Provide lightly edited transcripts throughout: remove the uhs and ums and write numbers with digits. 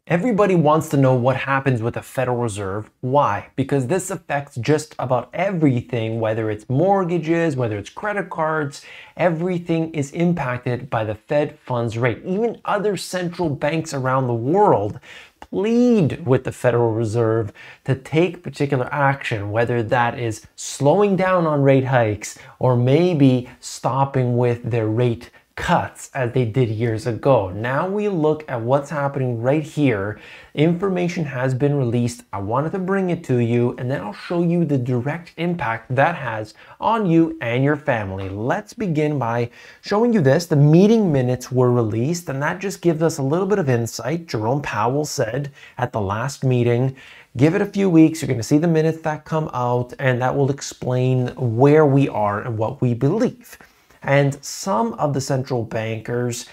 Everybody wants to know what happens with the Federal Reserve. Why? Because this affects just about everything, whether it's mortgages, whether it's credit cards, everything is impacted by the Fed funds rate. Even other central banks around the world plead with the Federal Reserve to take particular action, whether that is slowing down on rate hikes or maybe stopping with their rate cuts as they did years ago. Now we look at what's happening right here. Information has been released. I wanted to bring it to you, and then I'll show you the direct impact that has on you and your family. Let's begin by showing you this. The meeting minutes were released, and that just gives us a little bit of insight. Jerome Powell said at the last meeting, give it a few weeks, you're going to see the minutes that come out, and that will explain where we are and what we believe. And some of the central bankers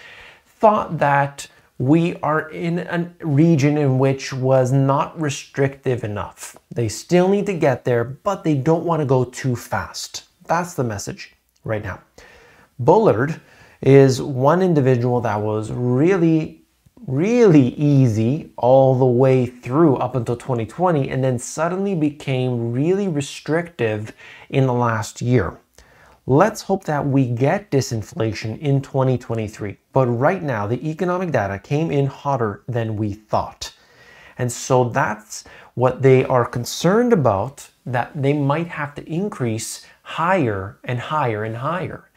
thought that we are in a region in which was not restrictive enough. They still need to get there, but they don't want to go too fast. That's the message right now. Bullard is one individual that was really easy all the way through up until 2020 and then suddenly became really restrictive in the last year. Let's hope that we get disinflation in 2023. But right now, the economic data came in hotter than we thought. And so that's what they are concerned about, that they might have to increase higher and higher and higher.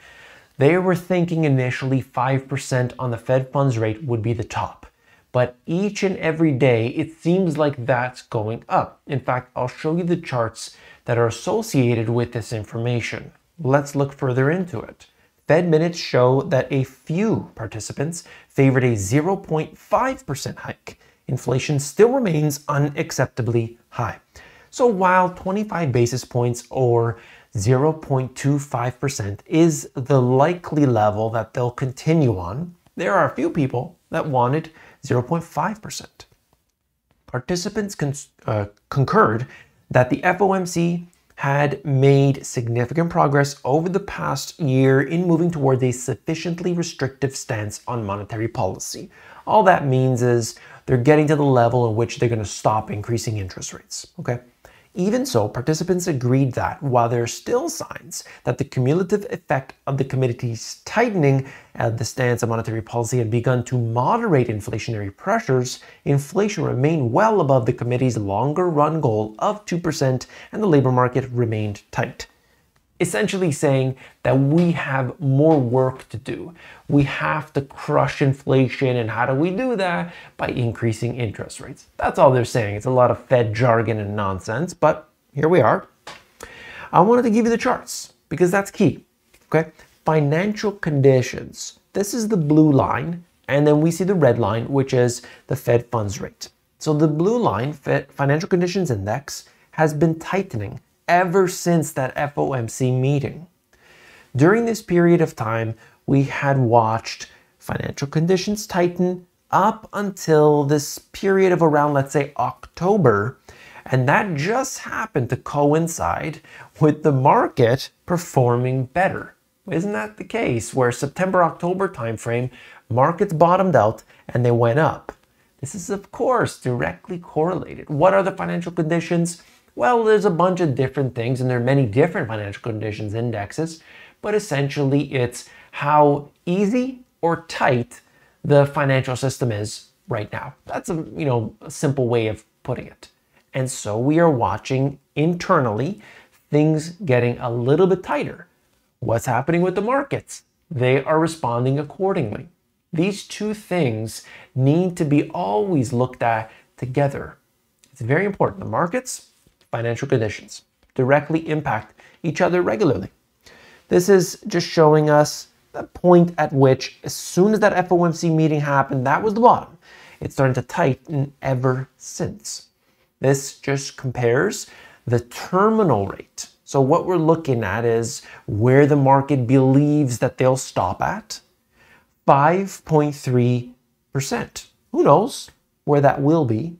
They were thinking initially 5% on the Fed funds rate would be the top. But each and every day, it seems like that's going up. In fact, I'll show you the charts that are associated with this information. Let's look further into it. Fed minutes show that a few participants favored a 0.5% hike. Inflation still remains unacceptably high. So while 25 basis points or 0.25% is the likely level that they'll continue on, there are a few people that wanted 0.5%. Participants concurred that the FOMC had made significant progress over the past year in moving towards a sufficiently restrictive stance on monetary policy. All that means is they're getting to the level in which they're going to stop increasing interest rates. Okay? Even so, participants agreed that while there are still signs that the cumulative effect of the committee's tightening the stance of monetary policy had begun to moderate inflationary pressures, inflation remained well above the committee's longer run goal of 2% and the labor market remained tight. Essentially saying that we have more work to do. We have to crush inflation, and how do we do that? By increasing interest rates. That's all they're saying. It's a lot of Fed jargon and nonsense, but here we are. I wanted to give you the charts because that's key. Okay? Financial conditions. This is the blue line, and then we see the red line, which is the Fed funds rate. So the blue line, Financial Conditions Index, has been tightening ever since that FOMC meeting. During this period of time, we had watched financial conditions tighten up until this period of around, let's say, October, and that just happened to coincide with the market performing better. Isn't that the case? Where September-October timeframe, markets bottomed out and they went up. This is, of course, directly correlated. What are the financial conditions? Well, there's a bunch of different things, and there are many different financial conditions indexes, but essentially it's how easy or tight the financial system is right now. That's a simple way of putting it. And so we are watching internally things getting a little bit tighter. What's happening with the markets? They are responding accordingly. These two things need to be always looked at together. It's very important. The markets, financial conditions directly impact each other regularly. This is just showing us the point at which, as soon as that FOMC meeting happened, that was the bottom. It's starting to tighten ever since. This just compares the terminal rate. So what we're looking at is where the market believes that they'll stop at. 5.3%. Who knows where that will be?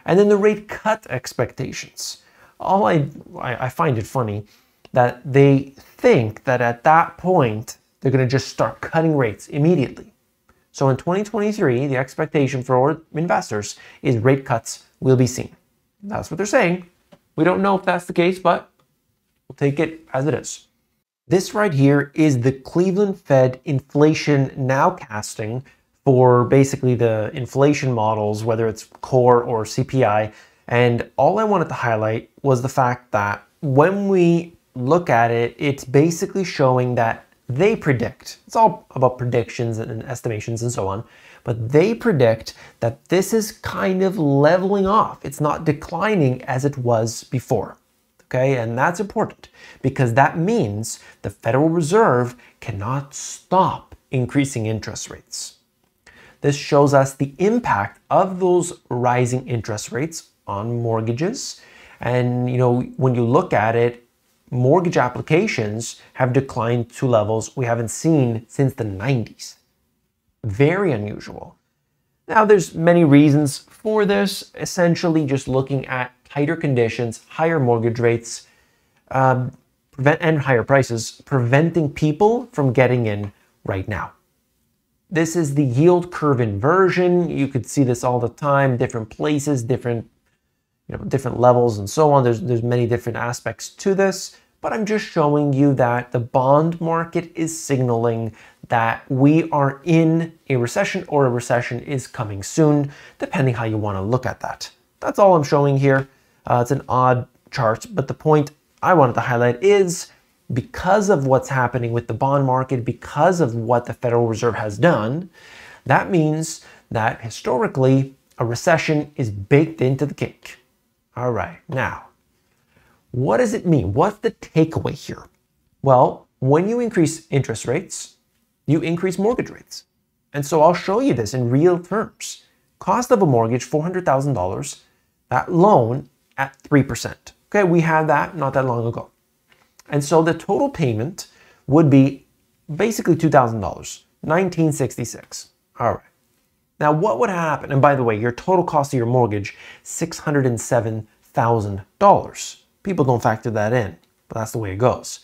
And then the rate cut expectations. I find it funny that they think that at that point, they're going to just start cutting rates immediately. So in 2023, the expectation for investors is rate cuts will be seen. That's what they're saying. We don't know if that's the case, but we'll take it as it is. This right here is the Cleveland Fed inflation nowcasting for basically the inflation models, whether it's core or CPI. And all I wanted to highlight was the fact that when we look at it, it's basically showing that they predict, it's all about predictions and estimations and so on, but they predict that this is kind of leveling off. It's not declining as it was before. Okay, and that's important because that means the Federal Reserve cannot stop increasing interest rates. This shows us the impact of those rising interest rates on mortgages. And when you look at it, mortgage applications have declined to levels we haven't seen since the 90s. Very unusual. Now, there's many reasons for this, essentially just looking at tighter conditions, higher mortgage rates, and higher prices, preventing people from getting in right now. This is the yield curve inversion. You could see this all the time, different places, different levels and so on. There's many different aspects to this, but I'm just showing you that the bond market is signaling that we are in a recession or a recession is coming soon, depending how you want to look at that. That's all I'm showing here. It's an odd chart, but the point I wanted to highlight is because of what's happening with the bond market, because of what the Federal Reserve has done, that means that historically a recession is baked into the cake. All right, now, what does it mean? What's the takeaway here? Well, when you increase interest rates, you increase mortgage rates. And so I'll show you this in real terms. Cost of a mortgage, $400,000, that loan at 3%. Okay, we had that not that long ago. And so the total payment would be basically $2,000, $1,966. All right. Now, what would happen? And by the way, your total cost of your mortgage, $607,000. People don't factor that in, but that's the way it goes.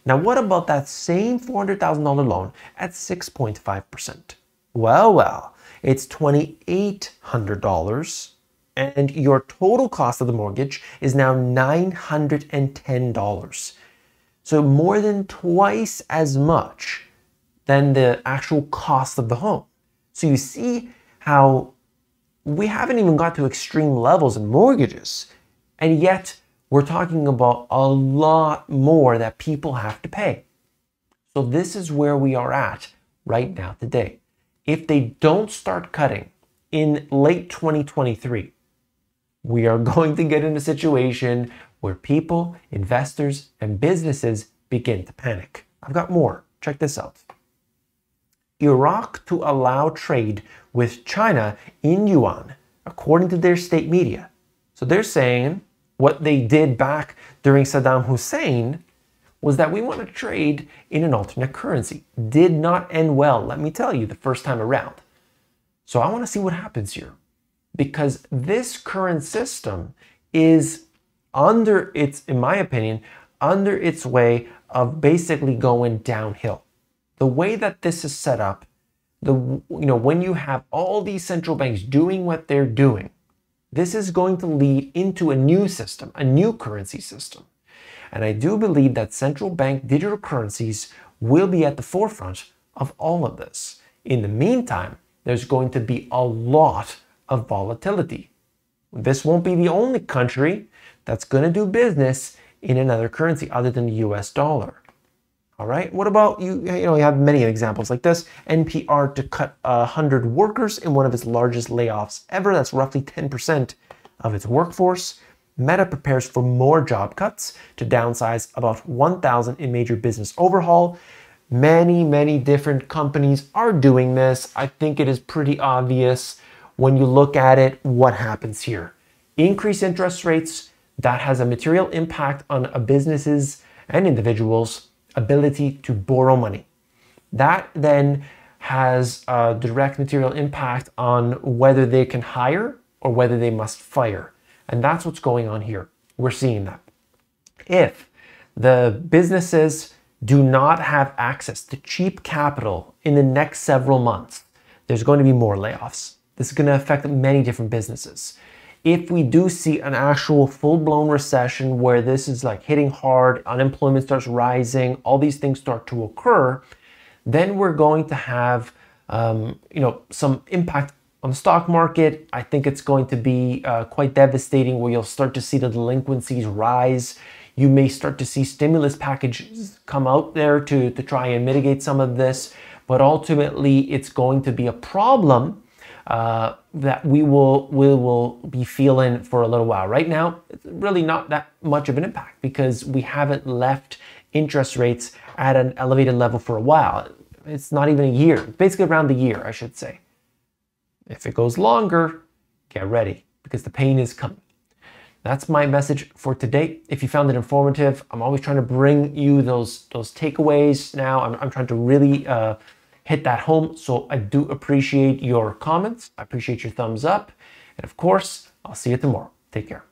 Now, what about that same $400,000 loan at 6.5%? Well, it's $2,800, and your total cost of the mortgage is now $910. So more than twice as much than the actual cost of the home. So you see how we haven't even got to extreme levels in mortgages, and yet we're talking about a lot more that people have to pay. So this is where we are at right now today. If they don't start cutting in late 2023, we are going to get in a situation where people, investors, and businesses begin to panic. I've got more. Check this out. Iraq to allow trade with China in yuan, according to their state media. So they're saying what they did back during Saddam Hussein was that we want to trade in an alternate currency. Did not end well, let me tell you, the first time around. So I want to see what happens here, because this current system is in my opinion, under its way of basically going downhill. The way that this is set up, when you have all these central banks doing what they're doing, this is going to lead into a new system, a new currency system. And I do believe that central bank digital currencies will be at the forefront of all of this. In the meantime, there's going to be a lot of volatility. This won't be the only country that's going to do business in another currency other than the US dollar. All right, what about you have many examples like this. NPR to cut 100 workers in one of its largest layoffs ever. That's roughly 10% of its workforce. Meta prepares for more job cuts to downsize about 1,000 in major business overhaul. Many different companies are doing this. I think it is pretty obvious when you look at it what happens here. Increased interest rates, that has a material impact on a businesses and individuals' ability to borrow money. That then has a direct material impact on whether they can hire or whether they must fire. And that's what's going on here. We're seeing that. If the businesses do not have access to cheap capital in the next several months, there's going to be more layoffs. This is going to affect many different businesses. If we do see an actual full-blown recession where this is like hitting hard, unemployment starts rising, all these things start to occur, then we're going to have some impact on the stock market. I think it's going to be quite devastating, where you'll start to see the delinquencies rise. You may start to see stimulus packages come out there to try and mitigate some of this, but ultimately it's going to be a problem that we will be feeling for a little while. Right now, it's really not that much of an impact because we haven't left interest rates at an elevated level for a while. It's not even a year, basically around the year, I should say. If it goes longer, get ready because the pain is coming. That's my message for today. If you found it informative, I'm always trying to bring you those takeaways. Now I'm trying to really hit that home. So I do appreciate your comments. I appreciate your thumbs up. And of course, I'll see you tomorrow. Take care.